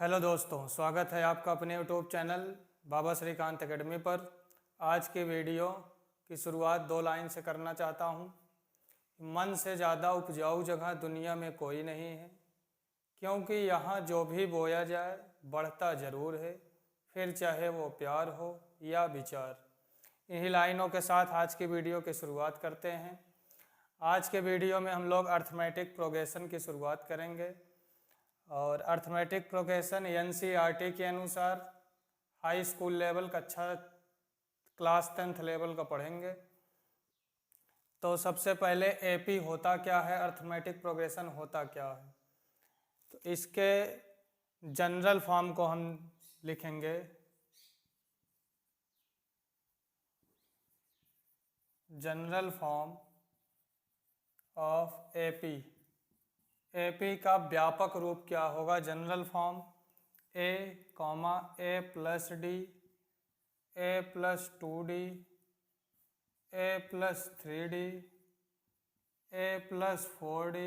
Hello दोस्तों, स्वागत है आपका अपने यूट्यूब चैनल बाबा श्रीकांत एकेडमी पर। आज की वीडियो की शुरुआत दो लाइन से करना चाहता हूँ। मन से ज़्यादा उपजाऊ जगह दुनिया में कोई नहीं है, क्योंकि यहाँ जो भी बोया जाए बढ़ता ज़रूर है, फिर चाहे वो प्यार हो या विचार। इन्हीं लाइनों के साथ आज की वीडियो की शुरुआत करते हैं। आज के वीडियो में हम लोग अर्थमेटिक प्रोग्रेशन की शुरुआत करेंगे और अर्थमेटिक प्रोग्रेशन एनसीईआरटी के अनुसार हाई स्कूल लेवल कक्षा क्लास 10th लेवल का पढ़ेंगे। तो सबसे पहले एपी होता क्या है, अर्थमेटिक प्रोग्रेशन होता क्या है, तो इसके जनरल फॉर्म को हम लिखेंगे। General form of AP. AP का व्यापक रूप क्या होगा? General form a plus d, a plus 2d, a plus 3d, a plus 4d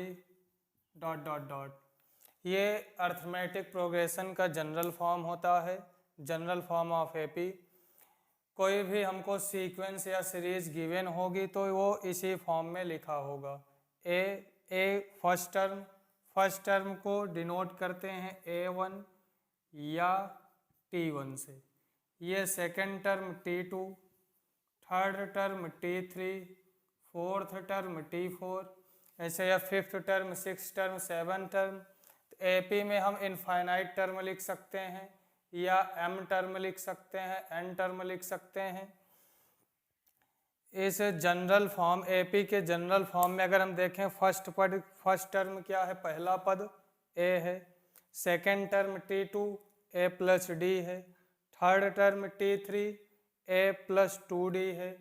dot dot dot. ये अर्थमेटिक प्रोग्रेशन का जनरल फॉर्म होता है, जनरल फॉर्म ऑफ एपी। कोई भी हमको सीक्वेंस या सीरीज गिवन होगी तो वो इसी फॉर्म में लिखा होगा। ए फर्स्ट टर्म को डिनोट करते हैं A1 या T1 से, ये second term T2, third term T3, fourth term T4, ऐसे या fifth term, six term, seven term. तो एपी में हम इनफाइनाइट टर्म लिख सकते हैं या m टर्म लिख सकते हैं, n टर्म लिख सकते हैं। इस जनरल फॉर्म एपी के जनरल फॉर्म में अगर हम देखें, फर्स्ट टर्म क्या है? पहला पद ए है। Second term T2 a plus d है। Third term T3 a plus 2d है।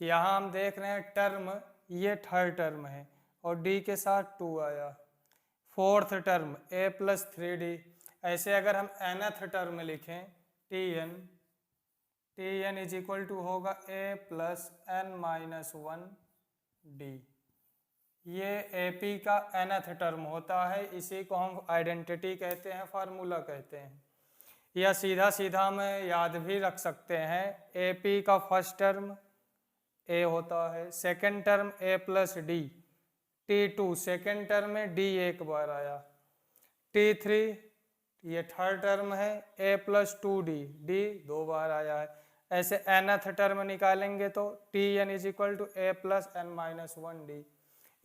यहाँ हम देख रहे हैं टर्म, ये थर्ड टर्म है और d के साथ 2 आया। Fourth term a plus 3d। ऐसे अगर हम nth टर्म लिखें Tn इज इक्वल टू होगा a plus n minus 1d। ये एपी का nth टर्म होता है, इसी को हम आइडेंटिटी कहते हैं, फार्मूला कहते हैं। या सीधा सीधा में याद भी रख सकते हैं, एपी का फर्स्ट टर्म a होता है, second term a plus D, T2 second term में d एक बार आया, T3 ये थर्ड टर्म है a प्लस 2d, d दो बार आया है। ऐसे nth टर्म निकालेंगे तो Tn is equal to a plus n minus 1d।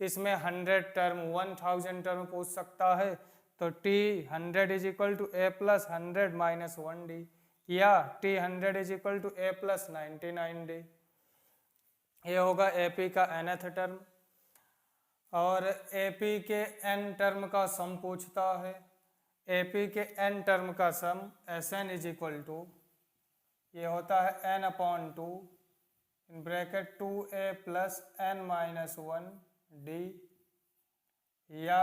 इसमें 100 टर्म 1000 टर्म पूछ सकता है, तो T100 is equal to a plus 100 minus 1d, या T100 is equal to a plus 99d। ये होगा एपी का nth टर्म। और एपी के n टर्म का सम पूछता है। एपी के n टर्म का sum Sn is equal to, ये होता है n upon 2 in bracket 2a plus n minus 1d, या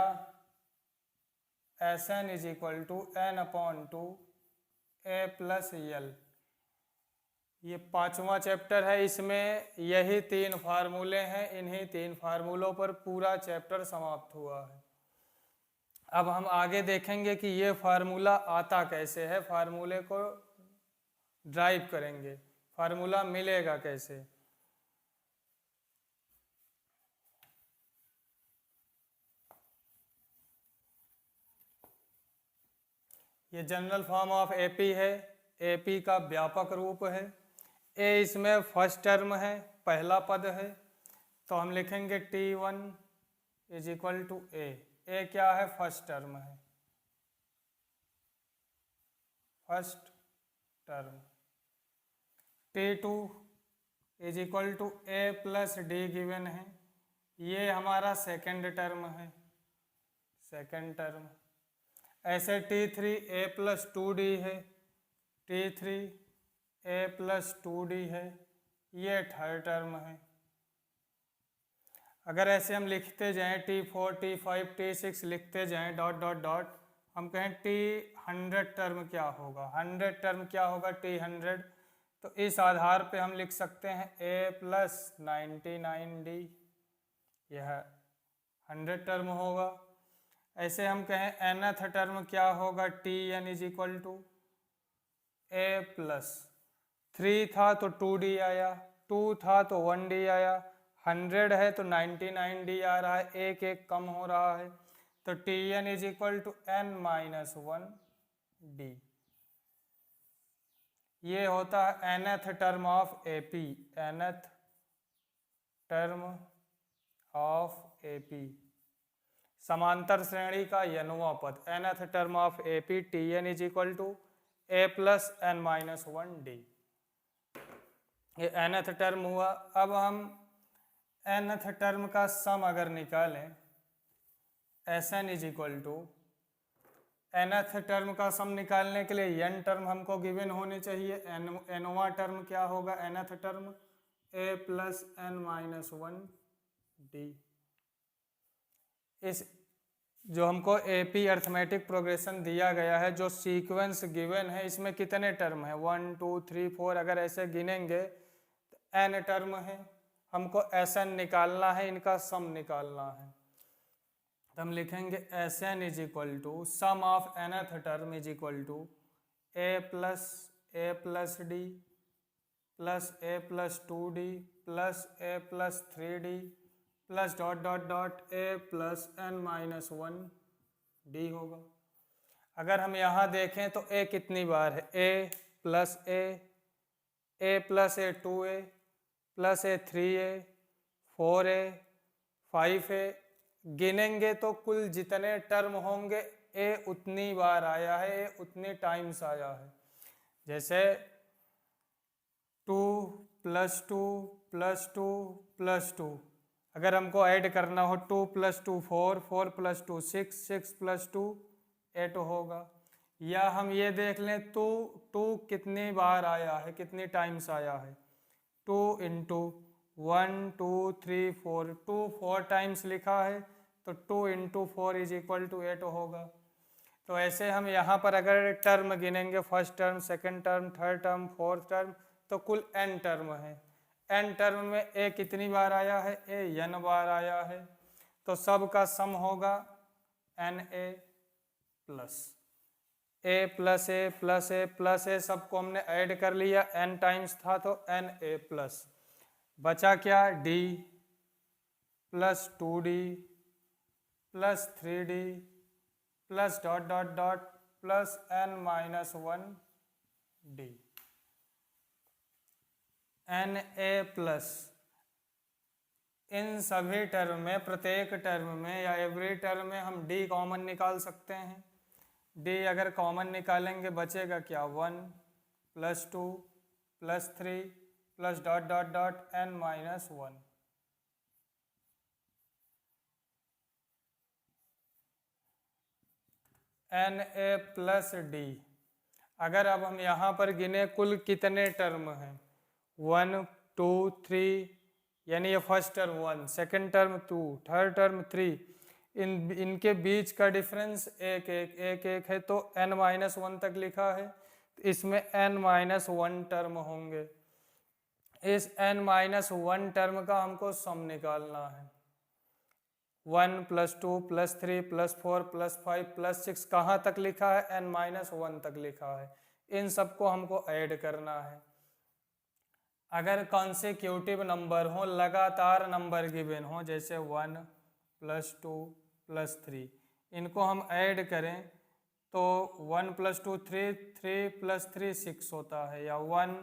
Sn is equal to n upon 2 a plus l। ये पांचवा चैप्टर है, इसमें यही तीन फार्मूले हैं। इन्हीं तीन फार्मूलों पर पूरा चैप्टर समाप्त हुआ है। अब हम आगे देखेंगे कि ये फार्मूला आता कैसे है, फार्मूले को ड्राइव करेंगे, फार्मूला मिलेगा कैसे। ये जनरल फॉर्म ऑफ एपी है, एपी का व्यापक रूप है। ए इसमें फर्स्ट टर्म है, पहला पद है, तो हम लिखेंगे T1 is equal to a. A क्या है? फर्स्ट टर्म है, first term. T2 is equal to a plus d given है, ये हमारा सेकंड टर्म है, सेकंड टर्म। ऐसे T3 a प्लस 2d है, T3 a प्लस 2d है, ये थर्ड टर्म है। अगर ऐसे हम लिखते जाएं T4 T5 T6 लिखते जाएं डॉट डॉट डॉट, हम कहें T100 टर्म क्या होगा, 100 टर्म क्या होगा T100, तो इस आधार पे हम लिख सकते हैं a प्लस 99d, यह 100 टर्म होगा। ऐसे हम कहें nth टर्म क्या होगा, T n is equal to a plus 3 था तो 2d आया, 2 था तो 1d आया, 100 है तो 99d आ रहा है, एक एक कम हो रहा है, तो T n is equal to n minus 1d। ये होता है nth term of AP, nth term of AP, समांतर श्रेणी का यनवा पद, nth term of AP T n is equal to a plus n minus 1d। ये nth टर्म हुआ। अब हम nth टर्म का सम अगर निकालें, Sn is equal to, nth term का सम निकालने के लिए n टर्म हमको गिवन होने चाहिए, nवा टर्म क्या होगा, nth term a plus n minus 1d। इस जो हमको एपी अर्थमेटिक प्रोग्रेशन दिया गया है, जो सीक्वेंस गिवन है, इसमें कितने टर्म है, 1 2 3 4, अगर ऐसे गिनेंगे तो n टर्म है, हमको Sn निकालना है, इनका सम निकालना है, तो हम लिखेंगे Sn is equal to sum of nth term is equal to a plus d plus a plus 2d plus a plus 3d plus dot dot dot a plus n minus 1d होगा। अगर हम यहाँ देखें तो a कितनी बार है, a plus a 2a plus a 3a 4a 5a, गिनेंगे तो कुल जितने टर्म होंगे a उतनी बार आया है, a उतने टाइम्स आया है। जैसे 2 प्लस 2 प्लस 2 प्लस 2, अगर हमको ऐड करना हो 2 प्लस 2 4, 4 प्लस 2 6, 6 प्लस 2 8 होगा। या हम ये देख लें तो 2 कितनी बार आया है, कितनी टाइम्स आया है, 2 इंटू 1 2 3 4, 2 4 टाइम्स लिखा है, तो 2 इंटू 4 इज इक्वल टू 8 होगा। तो ऐसे हम यहाँ पर अगर टर्म गिनेंगे, first term, second term, third term, fourth term, तो कुल n टर्म है। n टर्म में a कितनी बार आया है, a n बार आया है, तो सब का सम होगा na plus a plus a plus a plus a, सबको हमने ऐड कर लिया, n टाइम्स था तो na प्लस, बचा क्या, d plus 2d plus 3d plus dot dot dot plus n minus 1d। na plus, इन सभी टर्म में, प्रत्येक टर्म में या एवरी टर्म में हम d कॉमन निकाल सकते हैं। d अगर कॉमन निकालेंगे बचेगा क्या, 1 plus 2 plus 3 plus dot dot dot n minus 1। na plus d, अगर अब हम यहाँ पर गिने कुल कितने टर्म हैं, 1 2 3, यानी ये first term 1, second term 2, third term 3, इनके बीच का डिफरेंस एक एक है, तो n माइनस 1 तक लिखा है, तो इसमें n माइनस 1 टर्म होंगे। इस n माइनस 1 टर्म का हमको सम निकालना है, 1 plus 2 plus 3 plus 4 plus 5 plus 6, कहाँ तक लिखा है, n माइनस 1 तक लिखा है, इन सबको हमको ऐड करना है। अगर कॉन्सिक्यूटिव नंबर हो, लगातार नंबर गिवन हो, जैसे 1 प्लस 2 प्लस 3, इनको हम ऐड करें तो 1 प्लस 2 3, 3 प्लस 3 6 होता है, या 1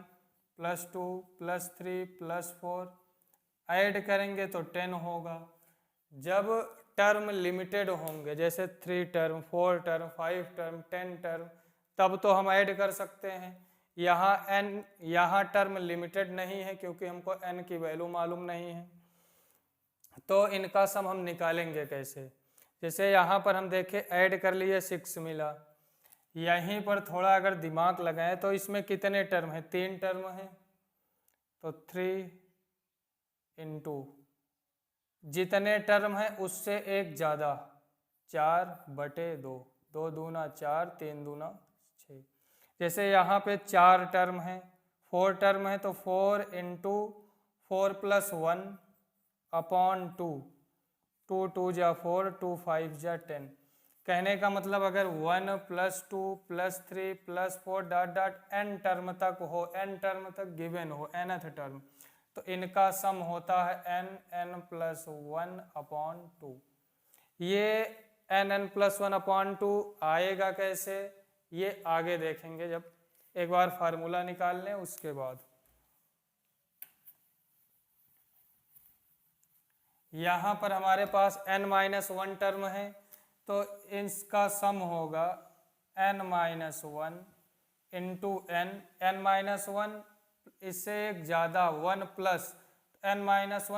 प्लस 2 प्लस 3 प्लस 4 ऐड करेंगे तो 10 होगा। जब टर्म लिमिटेड होंगे, जैसे 3 टर्म 4 टर्म 5 टर्म 10 टर्म, तब तो हम ऐड कर सकते हैं। यहाँ टर्म लिमिटेड नहीं है, क्योंकि हमको n की वैल्यू मालूम नहीं है, तो इनका सम हम निकालेंगे कैसे। जैसे यहाँ पर हम देखें, ऐड कर लिए 6 मिला, यहीं पर थोड़ा अगर दिमाग लगाएं तो इसमें कितने टर्म हैं, 3 टर्म हैं, तो 3 इंटू जितने टर्म है उससे एक ज़्यादा, 4/2, 2 दूना 4, 3 दूना 6। जैसे यहाँ पे 4 टर्म है, 4 टर्म है, तो 4 इंटू 4 प्लस 1 अपॉन 2, 2 2 जा 4, 2 5 जा 10, कहने का मतलब अगर 1 + 2 + 3 + 4 डॉट डॉट n टर्म तक हो, n टर्म तक गिवन हो, nth टर्म, तो इनका सम होता है n+1/2। ये n+1/2 आएगा कैसे, ये आगे देखेंगे जब एक बार फार्मूला निकाल लें उसके बाद। यहाँ पर हमारे पास n-1 टर्म है, तो इसका सम होगा n-1 इंटू n-1 इससे एक ज़्यादा 1 प्लस n-1 +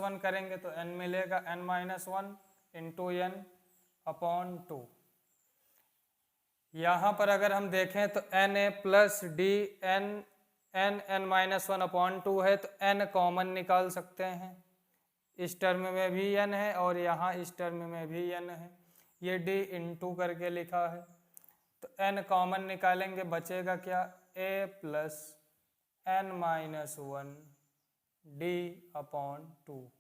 1 करेंगे तो n मिलेगा, n-1 इंटू n/2। यहाँ पर अगर हम देखें तो na + d n-1/2 है, तो n कॉमन निकाल सकते हैं, इस टर्म में भी n है और यहाँ इस टर्म में भी n है, ये d इंटू करके लिखा है, तो n कॉमन निकालेंगे, बचेगा क्या, a + n-1 d/2।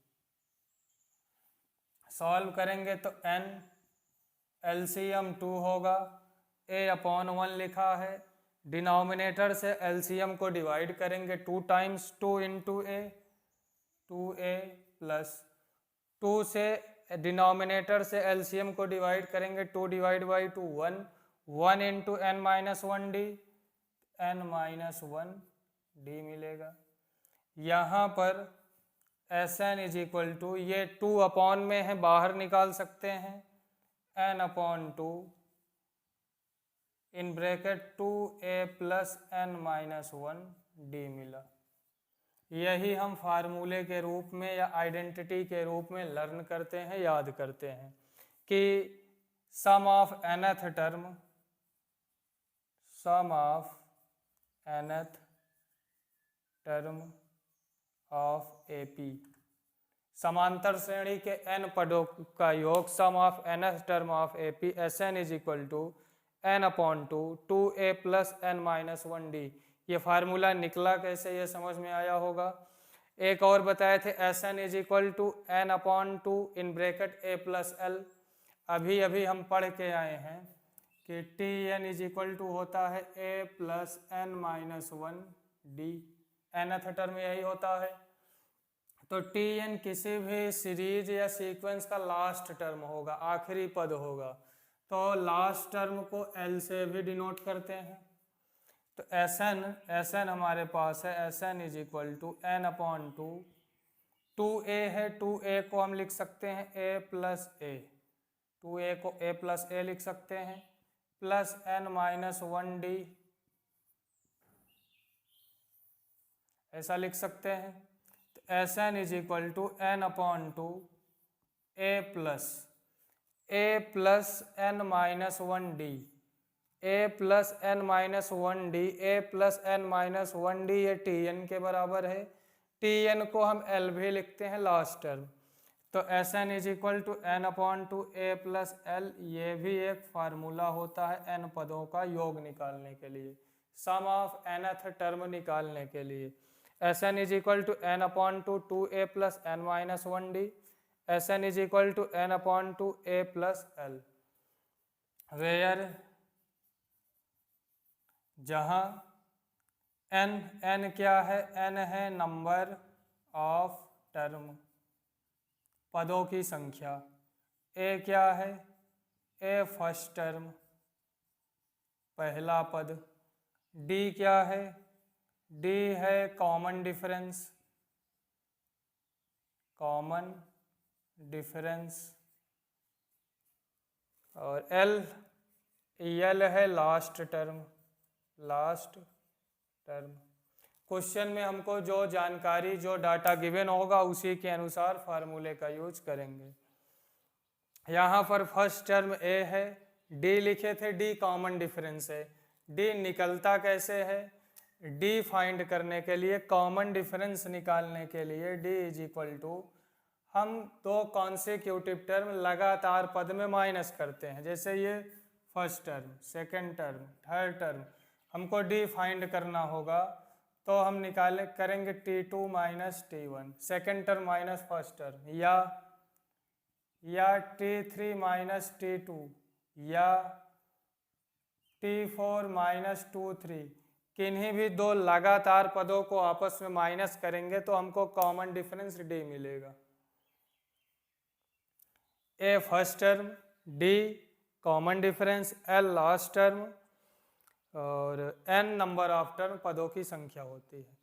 सॉल्व करेंगे तो n LCM 2 होगा, a/1 लिखा है, डिनोमिनेटर से LCM को डिवाइड करेंगे 2 × 2 × a, 2a + 2 से डिनोमिनेटर से LCM को डिवाइड करेंगे 2 / 2 1, 1 × n-1 d, n-1 d मिलेगा। यहाँ पर Sn = ये 2 में है, बाहर निकाल सकते हैं, n/2 इन ब्रैकेट 2a + n-1 d मिला। यही हम फार्मूले के रूप में या आइडेंटिटी के रूप में लर्न करते हैं, याद करते हैं कि sum of nth term, sum of nth term of AP, समांतर श्रेणी के n पदों का योग, sum of nth term of AP, Sn = n/2 2a + n-1 d। ये फार्मूला निकला कैसे, ये समझ में आया होगा। एक और बताए थे Sn = n/2 in bracket a + l। अभी अभी हम पढ़ के आए हैं कि Tn = होता है a + n-1 d, nth term यही होता है। तो Tn किसी भी सीरीज या सीक्वेंस का लास्ट टर्म होगा, आखिरी पद होगा, तो लास्ट टर्म को L से भी डिनोट करते हैं। तो Sn हमारे पास है, Sn = n/2, 2a है, 2a को हम लिख सकते हैं a + a, 2a को a + a लिख सकते हैं, प्लस n-1 d ऐसा लिख सकते हैं। तो Sn = n/2 a + n-1 d, a + n-1 d, a + n-1 d, ये Tn के बराबर है। Tn को हम L भी लिखते हैं, लास्ट टर्म। तो Sn = n/2 a + L, ये भी एक फार्मूला होता है n पदों का योग निकालने के लिए, सम ऑफ nth टर्म निकालने के लिए। Sn = n/2 2a + n-1 d, Sn = n/2 a + L, where जहाँ n क्या है, n है नंबर ऑफ टर्म, पदों की संख्या, a क्या है, a फर्स्ट टर्म, पहला पद, d क्या है, d है कॉमन डिफरेंस, कॉमन डिफरेंस, और L है last term, last term. Question में हमको जो जानकारी, जो डाटा गिवन होगा उसी के अनुसार फार्मूले का यूज करेंगे। यहाँ पर फर्स्ट टर्म a है, d लिखे थे, d कॉमन डिफरेंस है, d निकलता कैसे है, d फाइंड करने के लिए, कॉमन डिफरेंस निकालने के लिए d = हम दो कॉन्सिक्यूटिव टर्म लगातार पद में माइनस करते हैं, जैसे ये first term, second term, third term, हमको d फाइंड करना होगा, तो हम करेंगे T2 - T1, second term minus first term, या T3 - T2, या T4 माइनस 2 3 किन्हीं भी दो लगातार पदों को आपस में माइनस करेंगे तो हमको कॉमन डिफरेंस D मिलेगा। A first term, D common difference, L last term और N नंबर ऑफ टर्म पदों की संख्या होती है।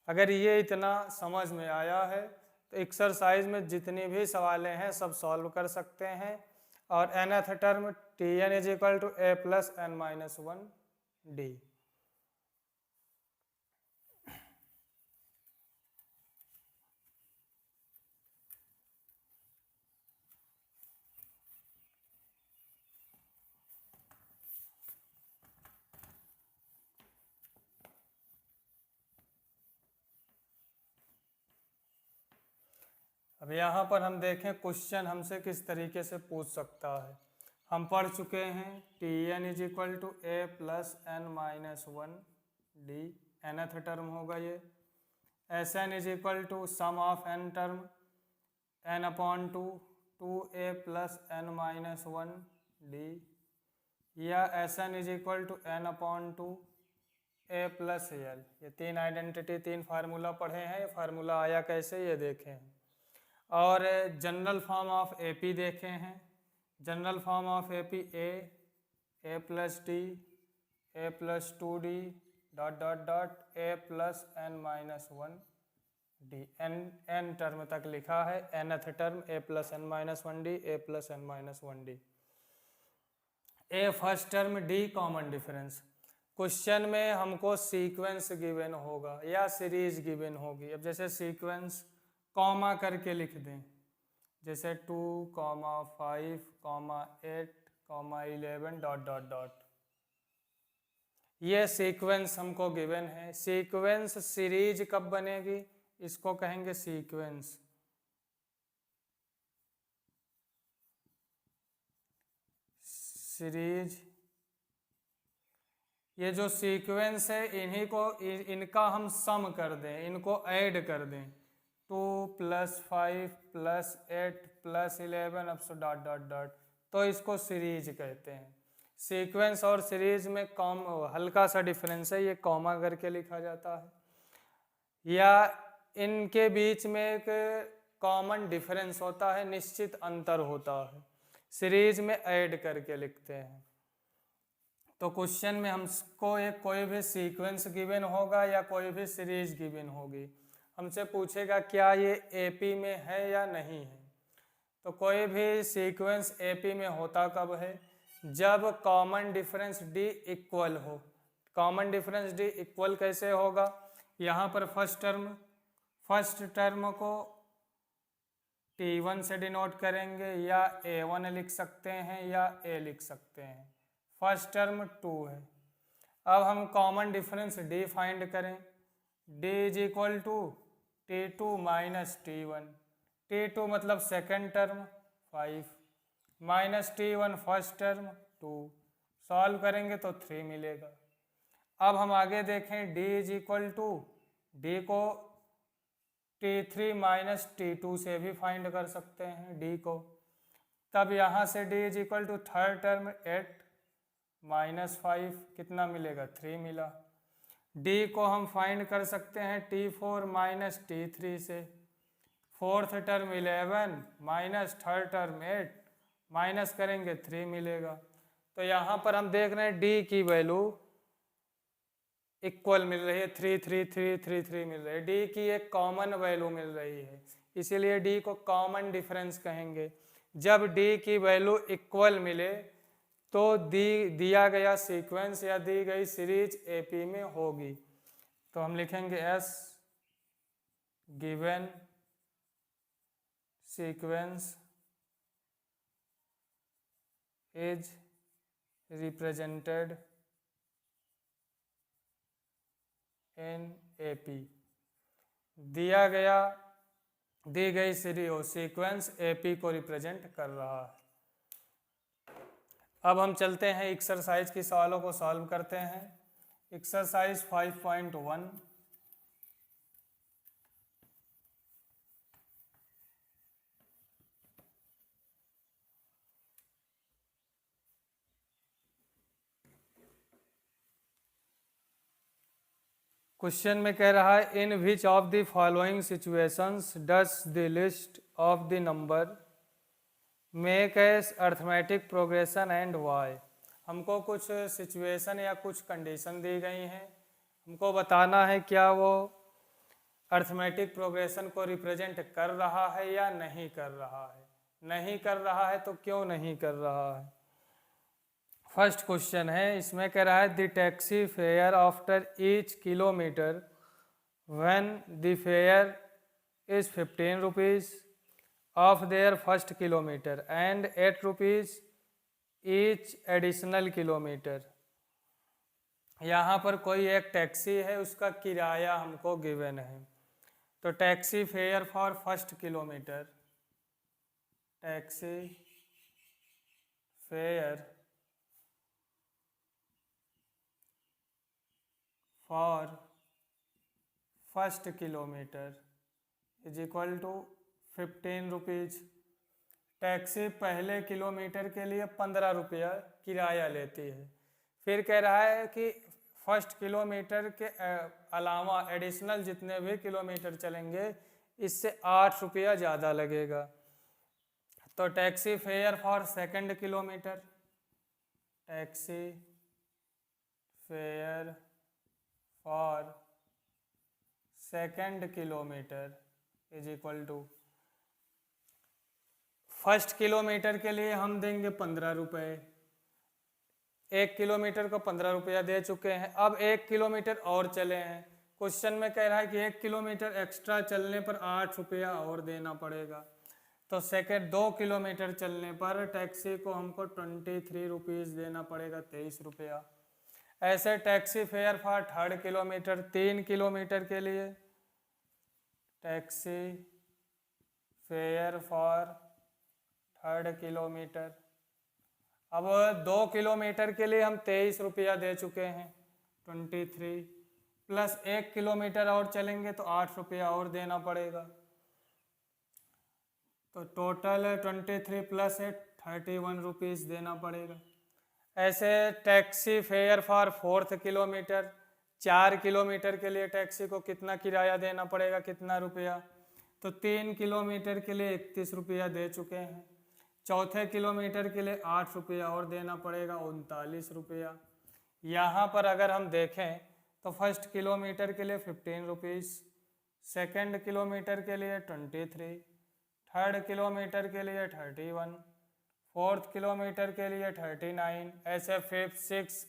अगर ये इतना समझ में आया है तो एक्सरसाइज में जितनी भी सवालें हैं सब सॉल्व कर सकते हैं। और nth term Tn is equal to A plus n minus 1 D। अब यहाँ पर हम देखें क्वेश्चन हमसे किस तरीके से पूछ सकता है। हम पढ़ चुके हैं Tn is equal to A plus n minus 1 D, nth term होगा ये। Sn is equal to sum of n term n upon 2 A plus n minus 1 D, या Sn is equal to n upon 2 A plus L। ये तीन identity, तीन formula पढ़े हैं। ये formula आया कैसे ये देखे हैं। और जनरल फॉर्म ऑफ AP देखे हैं। General form of AP A plus D, A plus 2D dot dot dot A plus n minus 1 D। n term तक लिखा है। nth term A plus n minus 1 D, A plus n minus 1 D। A first term, D common difference. Question में हमको sequence given होगा या series given होगी। अब जैसे सीक्वेंस कॉमा करके लिख दें, जैसे 2, 5, 8, 11 डॉट डॉट डॉट। ये सीक्वेंस हमको गिवन है। सीक्वेंस सीरीज कब बनेगी, इसको कहेंगे सीक्वेंस। सीरीज, ये जो सीक्वेंस है इन्हीं को, इनका हम सम कर दें, इनको ऐड कर दें। 2 + 5 + 8 + 11 अब सो डॉट डॉट डॉट, तो इसको सीरीज कहते हैं। सीक्वेंस और सीरीज में हल्का सा डिफरेंस है, ये कॉमा करके लिखा जाता है। या इनके बीच में एक कॉमन डिफरेंस होता है, निश्चित अंतर होता है, सीरीज में ऐड करके लिखते हैं। तो क्वेश्चन में हमको एक कोई भी सीक्वेंस गिवन होगा या कोई भी सीरीज गिवन होगी, हमसे पूछेगा क्या ये AP में है या नहीं है। तो कोई भी सीक्वेंस AP में होता कब है, जब कॉमन डिफरेंस D इक्वल हो। कॉमन डिफरेंस D इक्वल कैसे होगा, यहाँ पर फर्स्ट टर्म को T1 से डिनोट करेंगे, या A1 लिख सकते हैं या A लिख सकते हैं। फर्स्ट टर्म 2 है। अब हम कॉमन डिफरेंस D फाइंड करें। D is equal to T2 minus T1। T2 मतलब second term 5 minus T1 first term 2। Solve करेंगे तो 3 मिलेगा। अब हम आगे देखें D is equal to, D को T3 माइनस T2 से भी फाइंड कर सकते हैं D को। तब यहाँ से D is equal to third term 8 minus 5 कितना मिलेगा, 3 मिला। D को हम फाइंड कर सकते हैं T4 माइनस T3 से। Fourth term 11 minus third term 8 minus करेंगे 3 मिलेगा। तो यहाँ पर हम देख रहे हैं D की वैल्यू इक्वल मिल रही है, 3 3 3 3 3 मिल रही है। D की एक कॉमन वैल्यू मिल रही है, इसीलिए D को कॉमन डिफरेंस कहेंगे। जब D की वैल्यू इक्वल मिले तो दिया गया सीक्वेंस या दी गई सीरीज AP में होगी। तो हम लिखेंगे S given sequence is represented in AP। दी गई सीक्वेंस AP को रिप्रेजेंट कर रहा है। अब हम चलते हैं एक्सरसाइज की सवालों को सॉल्व करते हैं। एक्सरसाइज 5.1। क्वेश्चन में कह रहा है in which of the following situations does the list of the number makes arithmetic progression and why. हमको कुछ सिचुएशन या कुछ कंडीशन दी गई हैं, हमको बताना है क्या वो अर्थमेटिक प्रोग्रेशन को रिप्रेजेंट कर रहा है या नहीं कर रहा है। नहीं कर रहा है तो क्यों नहीं कर रहा है। फर्स्ट क्वेश्चन है, इसमें कह रहा है the taxi fare after each kilometre when the fair is 15 rupees of their first kilometre and 8 rupees each additional kilometre. यहाँ पर कोई एक टैक्सी है, उसका किराया हमको गिवन है। तो taxi fare for first kilometre, taxi fare for first kilometre is equal to 15 rupees. Taxi पहले किलोमीटर के लिए 15 रुपया किराया लेती है। फिर कह रहा है कि फर्स्ट किलोमीटर के अलावा एडिशनल जितने भी किलोमीटर चलेंगे इससे 8 रुपया ज़्यादा लगेगा। तो taxi fare for second kilometre, taxi fare for second kilometre is equal to first kilometre के लिए हम देंगे 15 रुपये। 1 किलोमीटर को 15 रुपया दे चुके हैं, अब 1 किलोमीटर और चले हैं। क्वेश्चन में कह रहा है कि 1 किलोमीटर एक्स्ट्रा चलने पर 8 रुपया और देना पड़ेगा। तो सेकंड 2 किलोमीटर चलने पर टैक्सी को हमको 23 रुपीज़ देना पड़ेगा, 23 रुपया। ऐसे taxi fare for third kilometre, 3 kilometre के लिए taxi fare for third kilometre. अब 2 किलोमीटर के लिए हम 23 रुपया दे चुके हैं, 23 प्लस 1 किलोमीटर और चलेंगे तो 8 रुपया और देना पड़ेगा। तो टोटल 23 प्लस 8 31 रुपीज़ देना पड़ेगा। ऐसे taxi fare for fourth kilometre, 4 kilometre के लिए टैक्सी को कितना किराया देना पड़ेगा, कितना रुपया। तो 3 किलोमीटर के लिए 31 रुपया दे चुके हैं। चौथे किलोमीटर के लिए 8 रुपया और देना पड़ेगा, 39 रुपया। यहाँ पर अगर हम देखें तो फर्स्ट किलोमीटर के लिए 15 रुपीज़, सेकेंड किलोमीटर के लिए 23, थर्ड किलोमीटर के लिए 31, फोर्थ किलोमीटर के लिए 39। ऐसे फिफ्थ सिक्स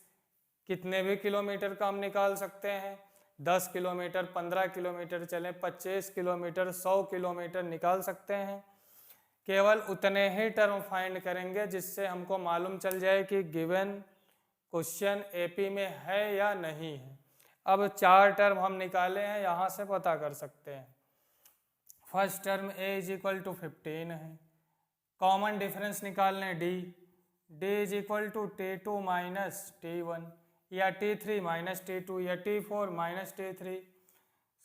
कितने भी किलोमीटर का हम निकाल सकते हैं। 10 किलोमीटर, 15 किलोमीटर चलें, 25 किलोमीटर, 100 किलोमीटर निकाल सकते हैं। केवल उतने ही टर्म फाइंड करेंगे जिससे हमको मालूम चल जाए कि गिवन क्वेश्चन एपी में है या नहीं है। अब 4 टर्म हम निकाले हैं, यहाँ से पता कर सकते हैं। First term a is equal to 15 है, कॉमन डिफरेंस निकालने d is equal to T2 minus T1 या T3 माइनस T2 या T4 माइनस T3।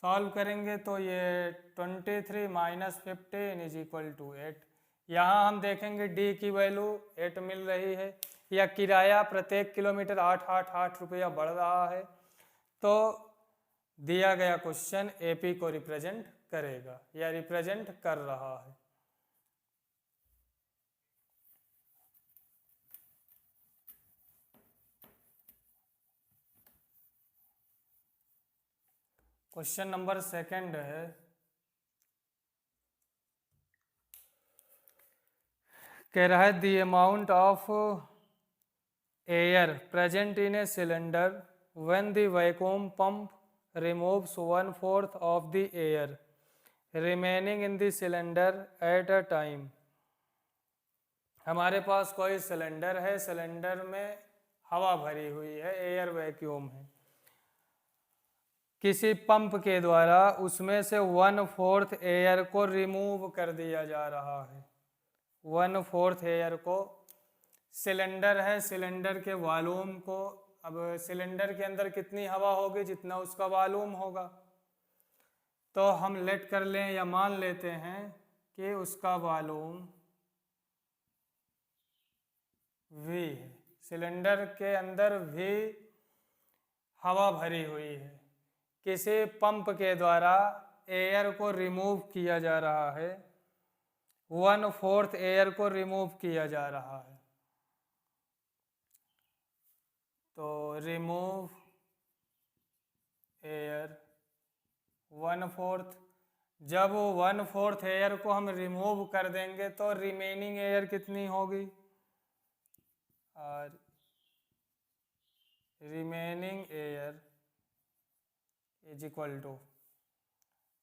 सॉल्व करेंगे तो ये 23 माइनस 15 इज इक्वल टू 8। यहाँ हम देखेंगे d की वैल्यू 8 मिल रही है, या किराया प्रत्येक किलोमीटर 8 रुपया बढ़ रहा है। तो दिया गया क्वेश्चन एपी को रिप्रेजेंट करेगा या रिप्रेजेंट कर रहा है। क्वेश्चन नंबर सेकंड है, कह रहा है the amount of air present in a cylinder when the vacuum pump removes 1/4 of the air remaining in the cylinder at a time. हमारे पास कोई सिलेंडर है, सिलेंडर में हवा भरी हुई है, एयर वैक्यूम है। किसी पंप के द्वारा उसमें से 1/4 एयर को रिमूव कर दिया जा रहा है। 1/4 एयर को, सिलेंडर है, सिलेंडर के वॉल्यूम को, अब सिलेंडर के अंदर कितनी हवा होगी जितना उसका वॉल्यूम होगा, तो हम लेट कर लें या मान लेते हैं कि उसका वॉल्यूम V है। सिलेंडर के अंदर V हवा भरी हुई है। किसी पंप के द्वारा एयर को रिमूव किया जा रहा है, 1/4 एयर को रिमूव किया जा रहा है। तो रिमूव एयर 1/4, जब 1/4 एयर को हम रिमूव कर देंगे तो रिमेनिंग एयर कितनी होगी, और remaining air is equal to,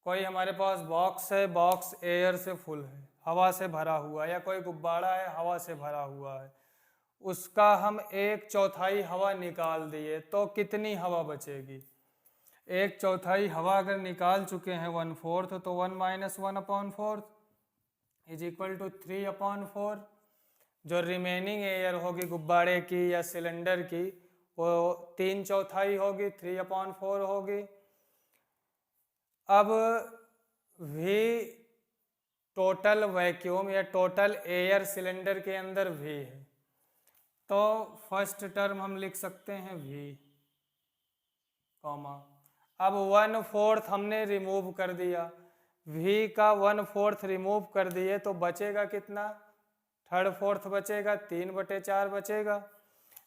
कोई हमारे पास बॉक्स है, बॉक्स एयर से फुल है, हवा से भरा हुआ है, या कोई गुब्बारा है हवा से भरा हुआ है, उसका हम 1/4 हवा निकाल दिए तो कितनी हवा बचेगी। 1/4 हवा अगर निकाल चुके हैं 1/4, तो 1 - 1/4 इज इक्वल टू 3/4। जो रिमेनिंग एयर होगी गुब्बारे की या सिलेंडर की, वो 3/4 होगी, 3/4 होगी। अब V टोटल वैक्यूम या टोटल एयर सिलेंडर के अंदर V है, तो फर्स्ट टर्म हम लिख सकते हैं V, कॉमा, अब 1/4 हमने रिमूव कर दिया, V का 1/4 रिमूव कर दिए तो बचेगा कितना, 3/4 बचेगा, 3/4 बचेगा।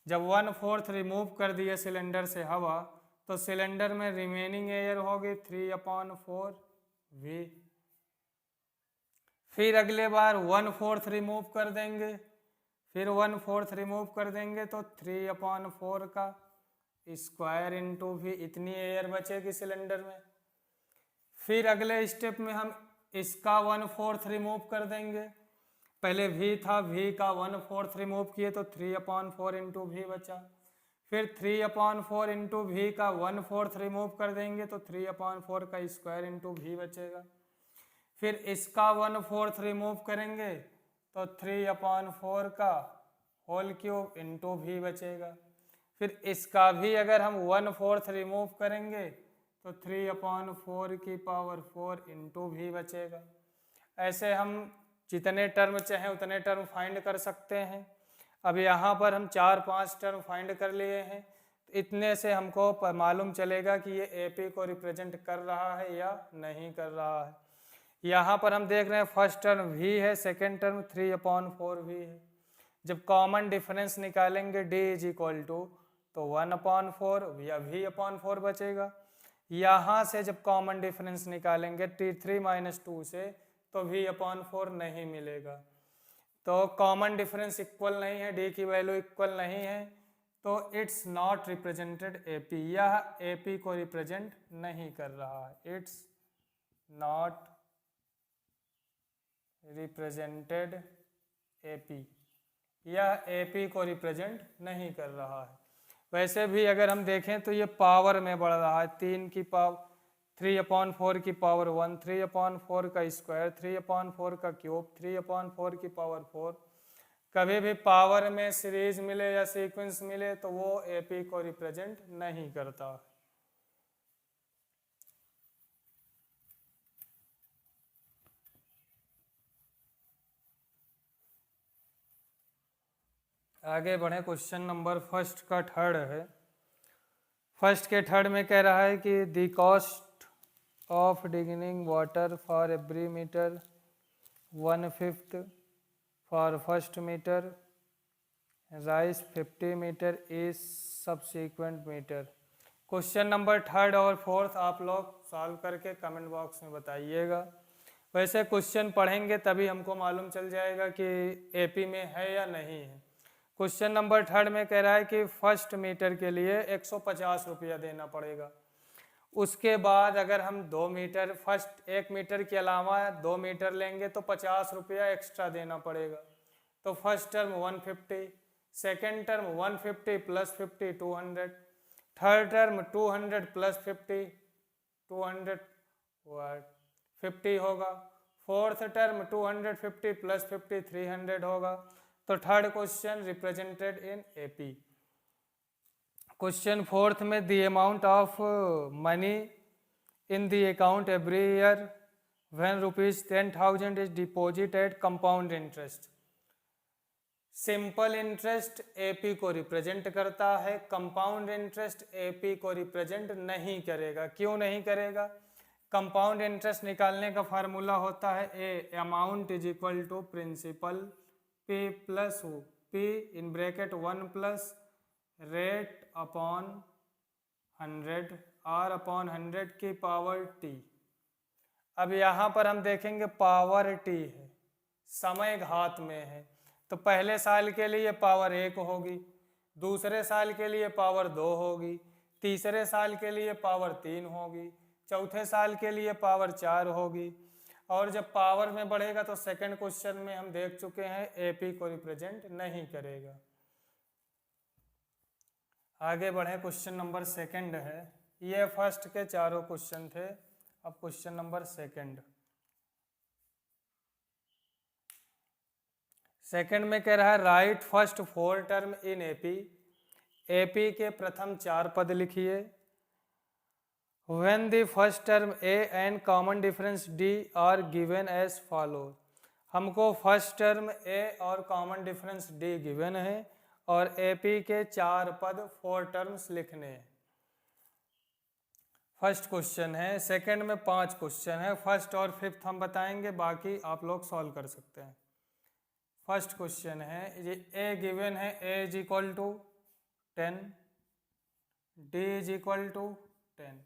जब 1/4 रिमूव कर दिए सिलेंडर से हवा, तो सिलेंडर में रिमेनिंग एयर होगी 3/4 V। फिर अगले बार 1/4 रिमूव कर देंगे, फिर 1/4 रिमूव कर देंगे तो 3/4 का स्क्वायर इंटू V, इतनी एयर बचेगी सिलेंडर में। फिर अगले स्टेप में हम इसका 1/4 रिमूव कर देंगे, पहले V था, V का 1/4 रिमूव किए तो 3/4 इंटू V बचा। फिर 3/4 इंटू V का 1/4 रिमूव कर देंगे तो 3/4 का स्क्वायर इंटू V बचेगा। फिर इसका 1/4 रिमूव करेंगे तो 3/4 का होल क्यूब इंटू V बचेगा। फिर इसका भी अगर हम 1/4 रिमूव करेंगे तो 3/4 की पावर 4 इंटू V बचेगा। ऐसे हम जितने टर्म चाहें उतने टर्म फाइंड कर सकते हैं। अब यहाँ पर हम 4-5 टर्म फाइंड कर लिए हैं, इतने से हमको मालूम चलेगा कि ये AP को रिप्रेजेंट कर रहा है या नहीं कर रहा है। यहाँ पर हम देख रहे हैं फर्स्ट टर्म V है, सेकेंड टर्म 3/4 V है। जब कॉमन डिफरेंस निकालेंगे D इज इक्वल टू, तो 1/4 या V/4 बचेगा। यहाँ से जब कॉमन डिफरेंस निकालेंगे T3 - 2 से, तो V/4 नहीं मिलेगा। तो कॉमन डिफरेंस इक्वल नहीं है, D की वैल्यू इक्वल नहीं है, तो इट्स नॉट रिप्रेजेंटेड AP, यह AP को रिप्रेजेंट नहीं कर रहा है। इट्स नॉट रिप्रेजेंटेड AP, यह AP को रिप्रेजेंट नहीं कर रहा है। वैसे भी अगर हम देखें तो ये पावर में बढ़ रहा है, 3/4 की पावर 1, 3/4 का स्क्वायर, 3/4 का क्यूब, 3/4 की पावर 4। कभी भी पावर में सीरीज मिले या सीक्वेंस मिले तो वो AP को रिप्रेजेंट नहीं करता। आगे बढ़े, क्वेश्चन नंबर फर्स्ट का थर्ड है। फर्स्ट के थर्ड में कह रहा है कि the cost of digging water for every metre 1/5 for first metre, rise 50 metre is subsequent metre. Question number third और फोर्थ आप लोग सॉल्व करके कमेंट बॉक्स में बताइएगा। वैसे क्वेश्चन पढ़ेंगे तभी हमको मालूम चल जाएगा कि AP में है या नहीं है। क्वेश्चन नंबर थर्ड में कह रहा है कि फर्स्ट मीटर के लिए 150 रुपया देना पड़ेगा। उसके बाद अगर हम 2 मीटर, फर्स्ट 1 मीटर के अलावा 2 मीटर लेंगे तो 50 रुपया एक्स्ट्रा देना पड़ेगा। तो first term 150, second term 150 + 50 200, third term 200 + 50 200 50 होगा, फोर्थ टर्म 250 + 50 300 होगा। तो third question represented in AP। Question fourth में the amount of money in the account every year when ₹10,000 is deposit at compound interest. Simple interest AP को represent करता है, compound interest AP को represent नहीं करेगा। क्यों नहीं करेगा? कंपाउंड इंटरेस्ट निकालने का फार्मूला होता है A amount is equal to principal P plus P in bracket 1 plus rate upon 100 R upon 100 की पावर टी। अब यहाँ पर हम देखेंगे पावर टी है, समय घात में है, तो पहले साल के लिए पावर 1 होगी, दूसरे साल के लिए पावर 2 होगी, तीसरे साल के लिए पावर 3 होगी, चौथे साल के लिए पावर 4 होगी, और जब पावर में बढ़ेगा तो सेकंड क्वेश्चन में हम देख चुके हैं एपी को रिप्रेजेंट नहीं करेगा। आगे बढ़े, क्वेश्चन नंबर सेकंड है। ये फर्स्ट के चारों क्वेश्चन थे, अब क्वेश्चन नंबर सेकंड। सेकंड में कह रहा है write first 4 term in AP. AP के प्रथम 4 पद लिखिए। When the first term a and common difference d are given as follow. हमको फर्स्ट टर्म ए और कॉमन डिफरेंस डी गिवन है और एपी के 4 पद 4 टर्म्स लिखने हैं। फर्स्ट क्वेश्चन है, सेकंड में 5 क्वेश्चन है, फर्स्ट और फिफ्थ हम बताएंगे, बाकी आप लोग सॉल्व कर सकते हैं। फर्स्ट क्वेश्चन है, ये ए गिवन है, a is equal to 10, d is equal to 10।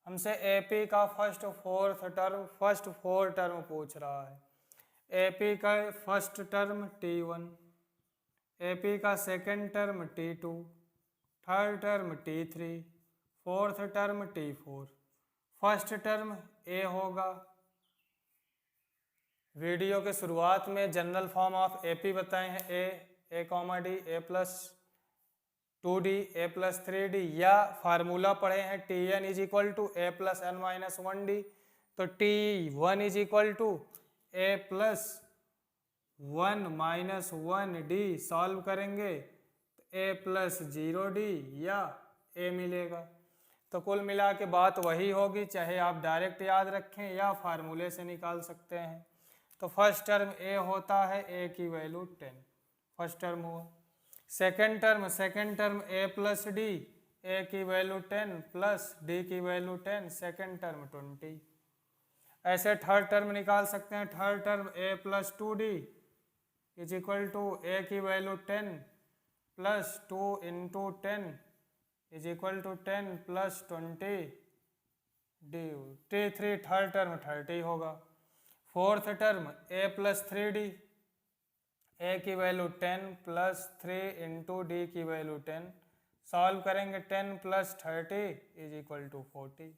हमसे एपी का फर्स्ट 4 टर्म पूछ रहा है। एपी का फर्स्ट टर्म T1, एपी का second term T2, third term T3, fourth term T4। First term a होगा। वीडियो के शुरुआत में जनरल फॉर्म ऑफ एपी बताए हैं, a comma d, a plus 2d, a plus 3d, या formula पढ़े हैं Tn is equal to a plus n minus 1d, तो T1 is equal to a plus 1 minus 1d। Solve करेंगे तो ए plus 0d या ए मिलेगा। तो कुल मिला के बात वही होगी, चाहे आप डायरेक्ट याद रखें या फार्मूले से निकाल सकते हैं। तो फर्स्ट टर्म ए होता है, ए की वैल्यू 10 फर्स्ट टर्म हुआ। Second term a plus d, a की वैल्यू 10 प्लस डी की वैल्यू 10, सेकंड टर्म 20। ऐसे थर्ड टर्म निकाल सकते हैं। Third term a plus 2d is equal to a की value 10 plus 2 into 10 is equal to 10 plus 20 d. T3 third term 30 होगा। Fourth term a plus 3d, a की value 10 plus 3 into D की value 10। Solve करेंगे 10 plus 30 is equal to 40।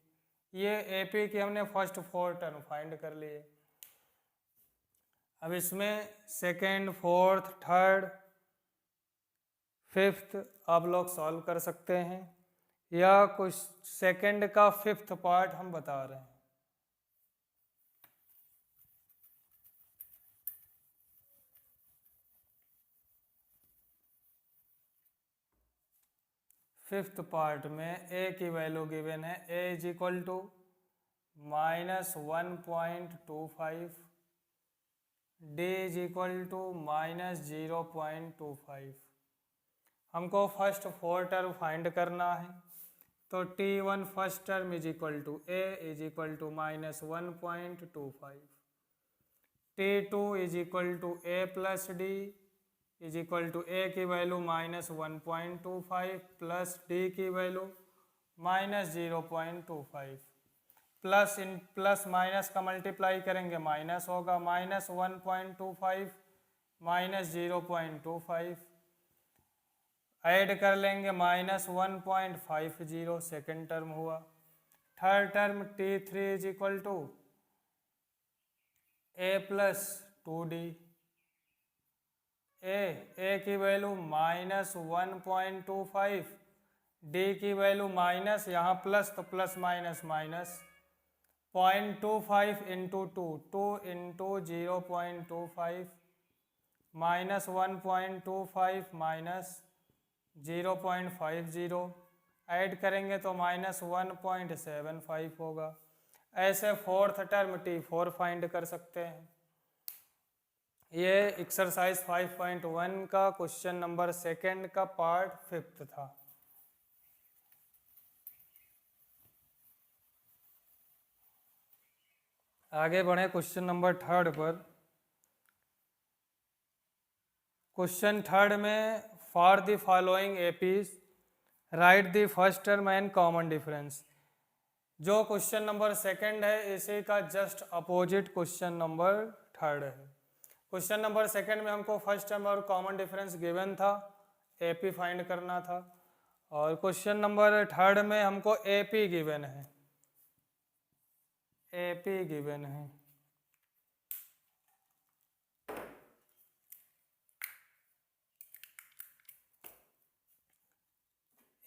ये AP की हमने first 4 term find कर लिए। अब इसमें सेकेंड, फोर्थ, थर्ड, फिफ्थ आप लोग सॉल्व कर सकते हैं, या कुछ सेकेंड का फिफ्थ पार्ट हम बता रहे हैं। फिफ्थ पार्ट में ए की वैल्यू गिवन है, a is equal to minus 1.25, d is equal to minus 0.25। हमको फर्स्ट 4 टर्म फाइंड करना है, तो T1 first term is equal to a is equal to minus 1.25, T2 is equal to a plus d is equal to a की value minus 1.25 plus d की value minus 0.25। Plus इन plus minus का multiply करेंगे minus होगा, minus 1.25 minus 0.25, add कर लेंगे minus 1.50, second term हुआ। Third term T3 is equal to a plus 2d, a की वैल्यू माइनस 1.25, डी की वैल्यू माइनस, यहाँ प्लस तो plus minus minus 0.25 into 2 into 0.25 minus 1.25 minus 0.50, add करेंगे तो माइनस 1.75 होगा। ऐसे फोर्थ टर्म T4 फाइंड कर सकते हैं। ये एक्सरसाइज 5.1 का क्वेश्चन नंबर 2 का पार्ट 5 था। आगे बढ़े क्वेश्चन नंबर 3 पर। क्वेश्चन 3 में for the following APs right the first term and common difference. जो क्वेश्चन नंबर 2 है इसी का जस्ट अपोजिट क्वेश्चन नंबर 3 है। क्वेश्चन नंबर 2 में हमको फर्स्ट टर्म और कॉमन डिफरेंस गिवन था, एपी फाइंड करना था, और क्वेश्चन नंबर 3 में हमको एपी गिवन है, एपी गिवन है।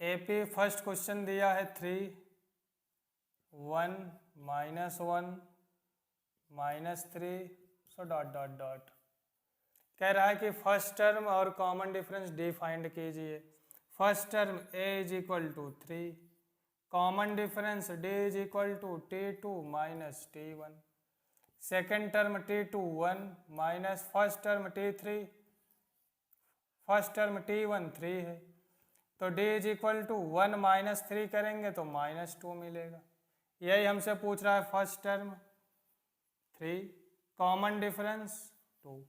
एपी फर्स्ट क्वेश्चन दिया है 3, 1, -1, -3, सो डॉट डॉट डॉट। कह रहा है कि फर्स्ट टर्म और कॉमन डिफरेंस डी फाइंड कीजिए। First term a is equal to 3, common difference d is equal to T2 minus T1, second term T2 1 minus first term T3, first term T1 3 है, तो d is equal to 1 minus 3 करेंगे तो -2 मिलेगा। यही हमसे पूछ रहा है first term 3, common difference 2।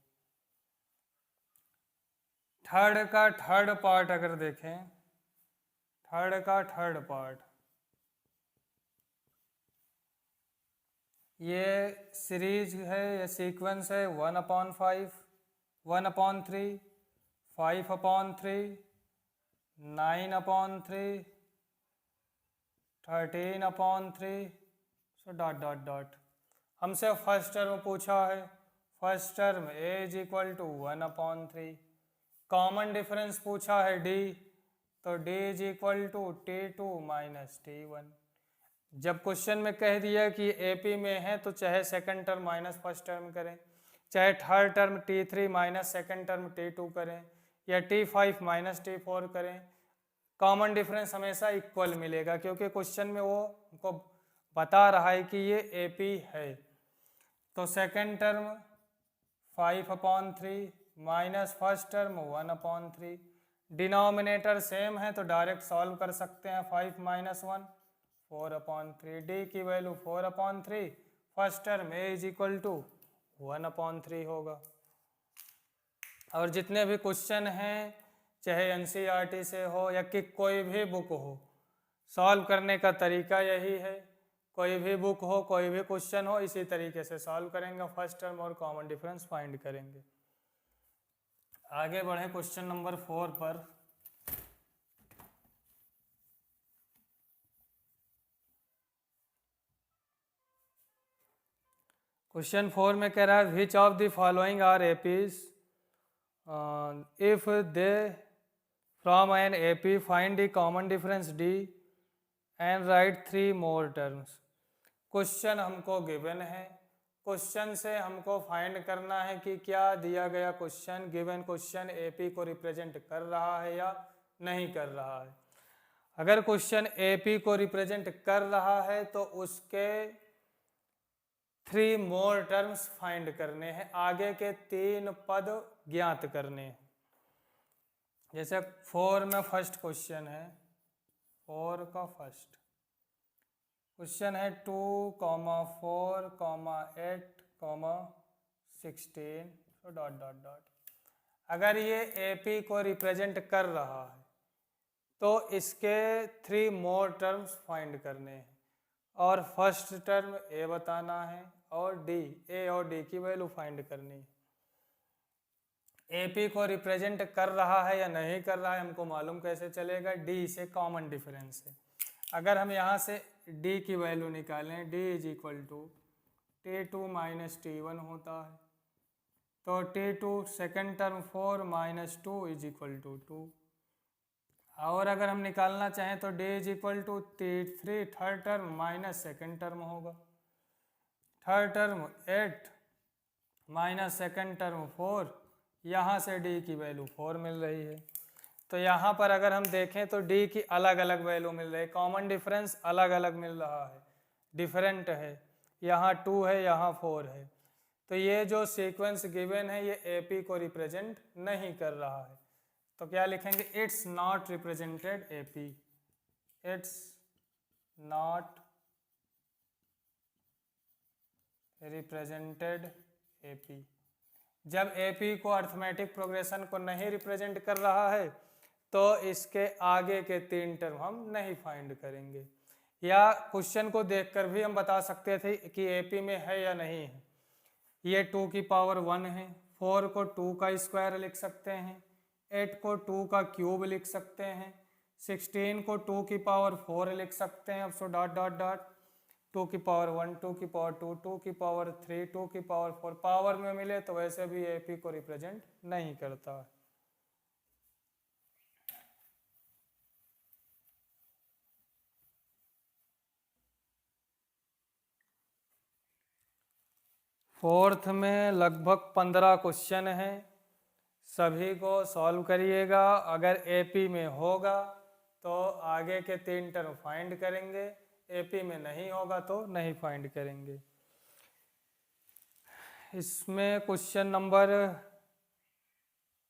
Third का थर्ड पार्ट अगर देखें, थर्ड का थर्ड पार्ट, ये सीरीज है, ये सीक्वेंस है 1/5, 1/3, 5/3, 9/3, 13/3, सो डॉट डॉट डॉट। हमसे फर्स्ट टर्म पूछा है, first term a is equal to 1/3, common difference पूछा है d, तो d is equal to T2 minus T1। जब क्वेश्चन में कह दिया कि AP में है तो चाहे second term minus first term करें, चाहे third term T3 minus second term T2 करें, या T5 माइनस T4 करें, कॉमन डिफरेंस हमेशा इक्वल मिलेगा, क्योंकि क्वेश्चन में वो हमको बता रहा है कि ये AP है। तो second term 5/3 minus first term 1/3, denominator same है तो डायरेक्ट सॉल्व कर सकते हैं। 5 - 1 4/3, डी की value 4/3, first term a is equal to 1/3 होगा। और जितने भी क्वेश्चन हैं, चाहे NCERT से हो या कि कोई भी बुक हो, सॉल्व करने का तरीका यही है। कोई भी बुक हो, कोई भी क्वेश्चन हो, इसी तरीके से सॉल्व करेंगे, फर्स्ट टर्म और कॉमन डिफरेंस फाइंड करेंगे। आगे बढ़े क्वेश्चन नंबर 4 पर। क्वेश्चन 4 में कह रहा है which of the following are APs if they from an AP find the common difference d and write 3 more terms. Question हमको गिवन है, क्वेश्चन से हमको फाइंड करना है कि क्या दिया गया क्वेश्चन, गिवन क्वेश्चन एपी को रिप्रेजेंट कर रहा है या नहीं कर रहा है। अगर क्वेश्चन एपी को रिप्रेजेंट कर रहा है तो उसके 3 मोर टर्म्स फाइंड करने हैं, आगे के 3 पद ज्ञात करने हैं। जैसे 4 में फर्स्ट क्वेश्चन है, 4 का फर्स्ट क्वेश्चन है 2, 4, 8, 16, तो डॉट डॉट डॉट। अगर ये एपी को रिप्रेजेंट कर रहा है तो इसके 3 मोर टर्म्स फाइंड करने हैं, और फर्स्ट टर्म ए बताना है और डी, ए और डी की वैल्यू फाइंड करनी है। एपी को रिप्रेजेंट कर रहा है या नहीं कर रहा है हमको मालूम कैसे चलेगा, डी से कॉमन डिफरेंस है। अगर हम यहाँ से d की वैल्यू निकालें, d is equal to T2 minus T1 होता है, तो T2 second term 4 minus 2 is equal to 2। और अगर हम निकालना चाहें तो d is equal to T3 third term minus second term होगा, third term 8 minus second term 4, यहाँ से d की वैल्यू 4 मिल रही है। तो यहाँ पर अगर हम देखें तो d की अलग अलग वैल्यू मिल रही है, कॉमन डिफरेंस अलग अलग मिल रहा है, डिफरेंट है, यहाँ 2 है यहाँ 4 है। तो ये जो सीक्वेंस गिवन है ये AP को रिप्रेजेंट नहीं कर रहा है, तो क्या लिखेंगे, it's not represented AP, it's not represented AP। जब AP को अर्थमेटिक प्रोग्रेशन को नहीं रिप्रेजेंट कर रहा है तो इसके आगे के 3 टर्म हम नहीं फाइंड करेंगे। या क्वेश्चन को देखकर भी हम बता सकते थे कि AP में है या नहीं है। ये 2 की पावर 1 है, 4 को 2 का स्क्वायर लिख सकते हैं, 8 को 2 का क्यूब लिख सकते हैं, 16 को 2 की पावर 4 लिख सकते हैं, अब सो डॉट डॉट डॉट 2 की पावर 1, 2 की पावर 2, 2 की पावर 3, 2 की पावर 4 पावर में मिले तो वैसे भी AP को रिप्रेजेंट नहीं करता है। फोर्थ में लगभग 15 क्वेश्चन हैं, सभी को सॉल्व करिएगा। अगर AP में होगा तो आगे के 3 टर्म फाइंड करेंगे, AP में नहीं होगा तो नहीं फाइंड करेंगे। इसमें क्वेश्चन नंबर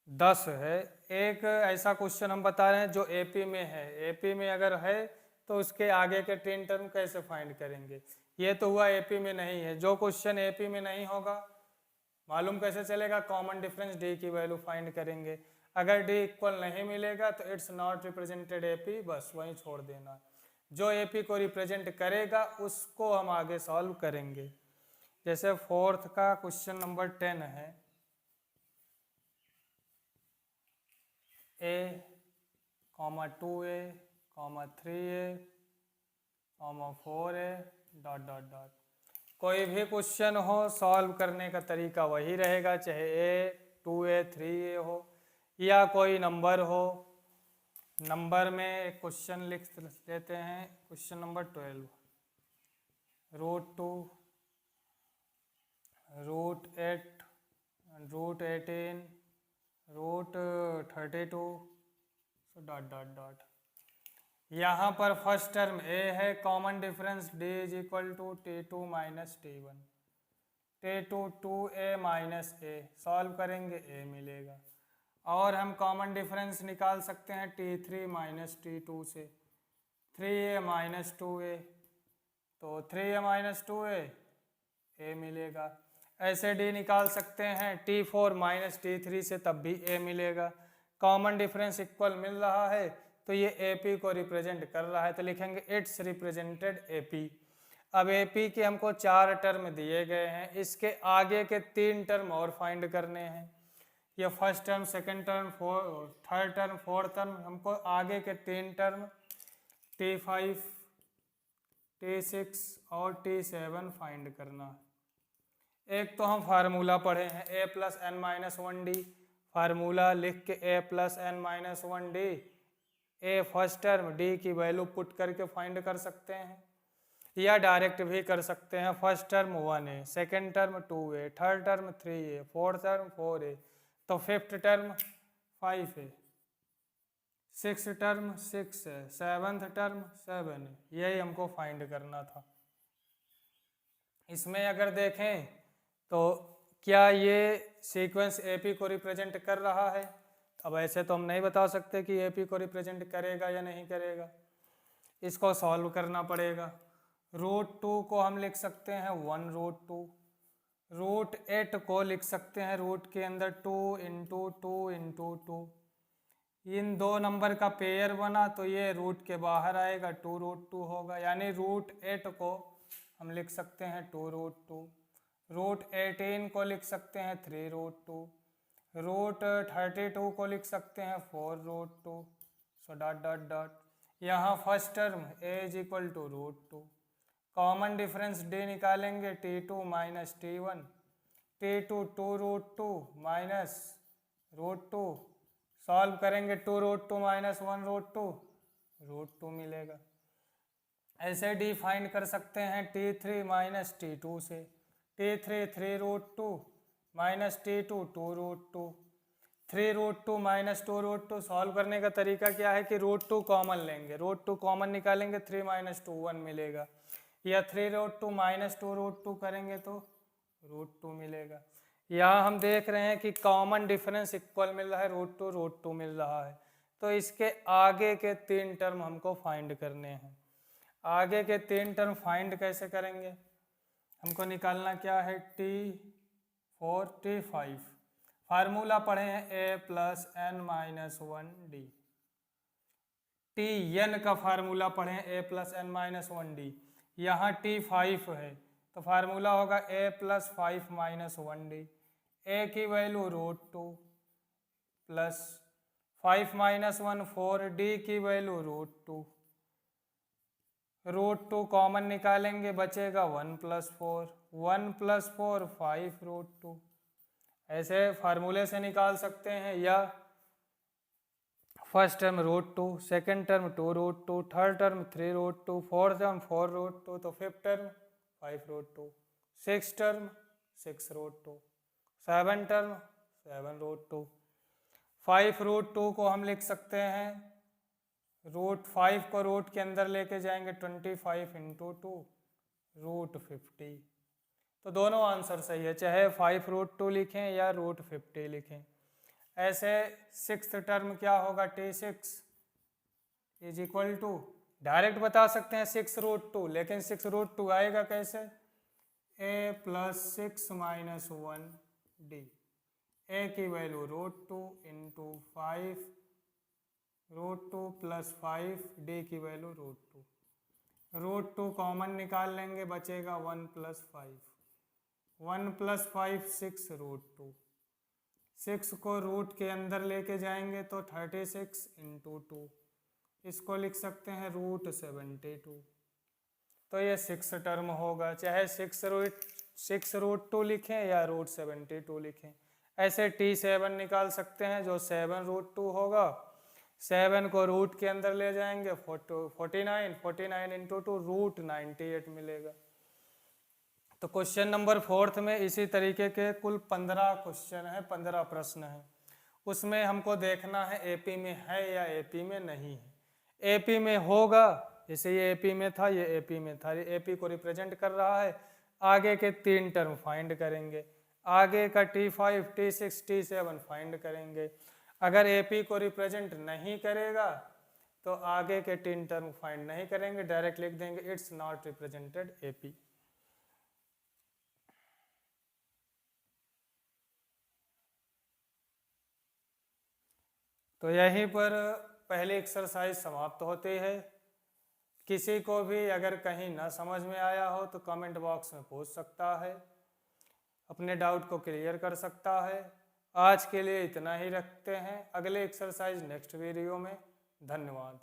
10 है। एक ऐसा क्वेश्चन हम बता रहे हैं जो AP में है, AP में अगर है तो उसके आगे के 3 टर्म कैसे फाइंड करेंगे। ये तो हुआ AP में नहीं है। जो क्वेश्चन AP में नहीं होगा मालूम कैसे चलेगा, कॉमन डिफरेंस D की वैल्यू फाइंड करेंगे। अगर D इक्वल नहीं मिलेगा तो इट्स नॉट रिप्रेजेंटेड AP, बस वहीं छोड़ देना। जो AP को रिप्रेजेंट करेगा उसको हम आगे सॉल्व करेंगे। जैसे फोर्थ का क्वेश्चन नंबर 10 है, A, 2A, 3A, 4A dot dot dot. कोई भी क्वेश्चन हो सॉल्व करने का तरीका वही रहेगा, चाहे A, 2A, 3A हो या कोई नंबर हो। नंबर में एक क्वेश्चन लिख लेते हैं, question number 12, √2, √8, √18, √32 dot dot dot. यहाँ पर फर्स्ट टर्म A है, common difference D is equal to T2 minus T1, T2 2A minus A, solve करेंगे A मिलेगा। और हम कॉमन डिफरेंस निकाल सकते हैं T3 माइनस T2 से, 3A माइनस 2A, तो 3A माइनस 2A A मिलेगा। ऐसे D निकाल सकते हैं T4 माइनस T3 से, तब भी A मिलेगा। कॉमन डिफरेंस इक्वल मिल रहा है तो ये AP को रिप्रेजेंट कर रहा है, तो लिखेंगे इट्स रिप्रेजेंटेड AP। अब AP के हमको 4 टर्म दिए गए हैं, इसके आगे के 3 टर्म और फाइंड करने हैं। ये first term, second term, third term, fourth term, हमको आगे के 3 टर्म T5, T6 और T7 फाइंड करना है। एक तो हम फार्मूला पढ़े हैं A+n-1D, फार्मूला लिख के A+n-1D, A first term, D की वैल्यू पुट करके फाइंड कर सकते हैं, या डायरेक्ट भी कर सकते हैं। First term 1A, second term 2A, third term 3A, fourth term 4A, तो fifth term 5A, six term 6A, seventh term 7A, यही हमको फाइंड करना था। इसमें अगर देखें तो क्या ये सीक्वेंस AP को रिप्रेजेंट कर रहा है। अब ऐसे तो हम नहीं बता सकते कि AP को रिप्रेजेंट करेगा या नहीं करेगा, इसको सॉल्व करना पड़ेगा। √2 को हम लिख सकते हैं 1√2, √8 को लिख सकते हैं रूट के अंदर 2 × 2 × 2। इन दो नंबर का पेयर बना तो ये रूट के बाहर आएगा, 2√2 होगा, यानी √8 को हम लिख सकते हैं 2√2, √18 को लिख सकते हैं 3√2, √32 को लिख सकते हैं 4√2, सो डॉट डॉट डॉट। यहाँ first term A is equal to √2, common difference D निकालेंगे T2 minus T1, T2 2√2 minus √2, solve करेंगे 2√2 माइनस 1√2, √2 मिलेगा। ऐसे D फाइंड कर सकते हैं T3 माइनस T2 से, T3 3√2 minus T2 2√2, 3√2 minus 2√2। Solve करने का तरीका क्या है कि √2 कॉमन लेंगे, √2 कॉमन निकालेंगे, 3 माइनस 2 1 मिलेगा, या 3√2 माइनस 2√2 करेंगे तो √2 मिलेगा। यहाँ हम देख रहे हैं कि कॉमन डिफरेंस इक्वल मिल रहा है, √2 मिल रहा है। तो इसके आगे के 3 टर्म हमको फाइंड करने हैं। आगे के 3 टर्म फाइंड कैसे करेंगे? हमको निकालना क्या है, T4 T5। फार्मूला पढ़े हैं a+n-1d। Tn का फार्मूला पढ़े हैं a+n-1d। यहाँ T5 है तो फार्मूला होगा a+5-1d। a की वैल्यू √2 प्लस 5-1 4, d की वैल्यू √2। √2 कॉमन निकालेंगे, बचेगा 1 + 4, 1 + 4 5√2। ऐसे फार्मूले से निकाल सकते हैं, या first term √2, second term 2√2, third term 3√2, fourth term 4√2, तो fifth term 5√2, six term 6√2, seven term 7√2। 5√2 को हम लिख सकते हैं, √5 को रूट के अंदर लेके जाएंगे 25 × 2 √50। तो दोनों आंसर सही है, चाहे 5√2 लिखें या √50 लिखें। ऐसे सिक्स्थ टर्म क्या होगा, T6 = डायरेक्ट बता सकते हैं 6√2, लेकिन 6√2 आएगा कैसे, a+6-1d। a की वैल्यू √2 × 5, √2 + 5, d की वैल्यू √2। √2 कॉमन निकाल लेंगे, बचेगा 1 + 5, 1 + 5 6√2। 6 को रूट के अंदर लेके जाएंगे तो 36 × 2, इसको लिख सकते हैं √72। तो ये 6 टर्म होगा, चाहे 6√2 लिखें या √72 लिखें। ऐसे T7 निकाल सकते हैं, जो 7√2 होगा। 7 को रूट के अंदर ले जाएंगे 49 × 2 √98 मिलेगा। तो क्वेश्चन नंबर 4 में इसी तरीके के कुल 15 क्वेश्चन हैं, 15 प्रश्न हैं। उसमें हमको देखना है एपी में है या एपी में नहीं है। एपी में होगा, जैसे ये एपी में था, ये एपी में था, ये एपी को रिप्रेजेंट कर रहा है। आगे के 3 टर्म फाइंड करेंगे, आगे का T5 T6 T7 फाइंड करेंगे। अगर एपी को रिप्रेजेंट नहीं करेगा तो आगे के 3 टर्म फाइंड नहीं करेंगे, डायरेक्ट लिख देंगे इट्स नॉट रिप्रेजेंटेड एपी। तो यहीं पर पहली एक्सरसाइज समाप्त होती है। किसी को भी अगर कहीं ना समझ में आया हो तो कमेंट बॉक्स में पूछ सकता है, अपने डाउट को क्लियर कर सकता है। आज के लिए इतना ही रखते हैं, अगले एक्सरसाइज नेक्स्ट वीडियो में। धन्यवाद।